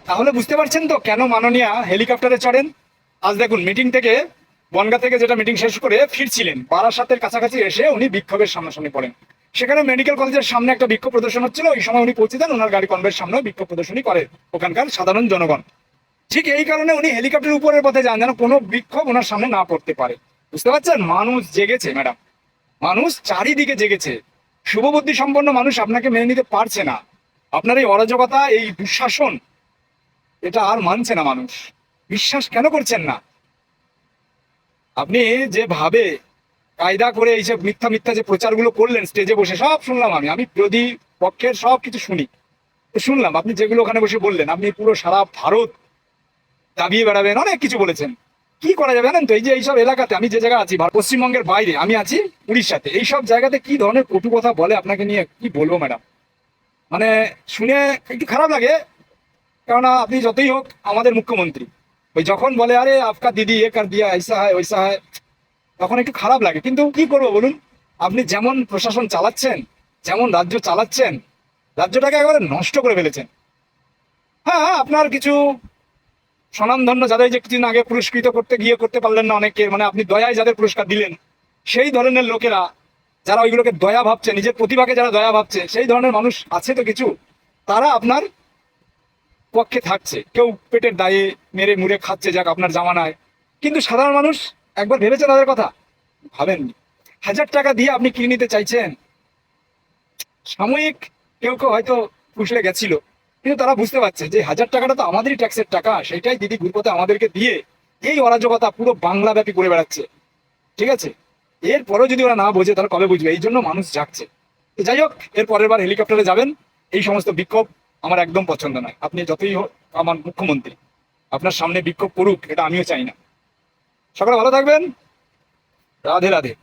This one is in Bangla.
তাহলে বুঝতে পারছেন তো কেন মাননীয়া হেলিকপ্টারে চড়েন। আজ দেখুন মিটিং থেকে, বনগাঁ থেকে যেটা মিটিং শেষ করে ফিরছিলেন, বারাসাতের কাছাকাছি এসে উনি বিক্ষোভের সামনাসামনি পড়েন। সেখানে মেডিকেল কলেজের সামনে একটা বিক্ষোভ প্রদর্শন হচ্ছিল, ওই সময় উনি পৌঁছে দেন, ওনার গাড়ি কনভয়ের সামনে বিক্ষোভ প্রদর্শনী করে ওখানকার সাধারণ জনগণ। ঠিক এই কারণে উনি হেলিকপ্টার উপরের পথে যান, যেন কোনো বিক্ষোভ ওনার সামনে না পড়তে পারে। বুঝতে পারছেন, মানুষ জেগেছে ম্যাডাম, মানুষ চারিদিকে জেগেছে। শুভবুদ্ধি সম্পন্ন মানুষ আপনাকে মেনে নিতে পারছে না। আপনার এই অরাজকতা, এই দুঃশাসন, এটা আর মানছে না মানুষ। বিশ্বাস কেন করছেন না? আপনি যেভাবে কায়দা করে এইসব মিথ্যা মিথ্যা যে প্রচারগুলো করলেন স্টেজে বসে, সব শুনলাম আমি বিরোধী পক্ষের সব কিছু শুনলাম। আপনি যেগুলো ওখানে বসে বললেন, আপনি পুরো সারা ভারত দাবিয়ে বেড়াবেন, অনেক কিছু বলেছেন। কি করা যাবে জানেন তো, এই যে এইসব এলাকাতে আমি যে জায়গায় আছি, পশ্চিমবঙ্গের বাইরে আমি আছি উড়িষ্যাতে, এইসব জায়গাতে কি ধরনের কটু কথা বলে আপনাকে নিয়ে কি বলবো ম্যাডাম, মানে শুনে একটু খারাপ লাগে। কেননা আপনি যতই হোক আমাদের মুখ্যমন্ত্রী, ওই যখন বলে আরে আপকা দিদি এ কর দিয়া ऐसा है वैसा है, তখন একটু খারাপ লাগে। কিন্তু কি করবো বলুন, আপনি যেমন প্রশাসন চালাচ্ছেন, যেমন রাজ্য চালাচ্ছেন, রাজ্যটাকে একেবারে নষ্ট করে ফেলেছেন। হ্যাঁ, আপনার কিছু স্বনামধন্য যাদের যে কিছুদিন আগে পুরস্কৃত করতে গিয়ে করতে পারলেন না অনেকে, মানে আপনি দয়ায় যাদের পুরস্কার দিলেন, সেই ধরনের লোকেরা যারা ওইগুলোকে দয়া ভাবছে, নিজের প্রতিভাকে যারা দয়া ভাবছে, সেই ধরনের মানুষ আছে তো কিছু, তারা আপনার পক্ষে থাকছে। কেউ পেটের দায়ে মেরে মুড়ে খাচ্ছে, যাক আপনার জামানায়। কিন্তু সাধারণ মানুষ একবার ভেবেছে তাদের কথা? ভাবেননি। 1000 টাকা দিয়ে আপনি কিনে নিতে চাইছেন। সাময়িক কেউ কেউ হয়তো ফুসলে গেছিল, কিন্তু তারা বুঝতে পারছে যে 1000 টাকাটা তো আমাদেরই ট্যাক্সের টাকা, সেটাই দিদি ঘুরপথে আমাদেরকে দিয়ে এই অরাজকতা পুরো বাংলা ব্যাপী করে বেড়াচ্ছে। ঠিক আছে, এরপরেও যদি ওরা না বোঝে তাহলে কবে বুঝবে? এই জন্য মানুষ জাগছে। তো যাই হোক, এর পরের বার হেলিকপ্টারে যাবেন। এই সমস্ত বিক্ষোভ আমার একদম পছন্দ নয়। আপনি যতই হোক আমার মুখ্যমন্ত্রী, আপনার সামনে বিক্ষোভ করুক, এটা আমিও চাই না। সকালে ভালো থাকবেন। রাধে রাধে।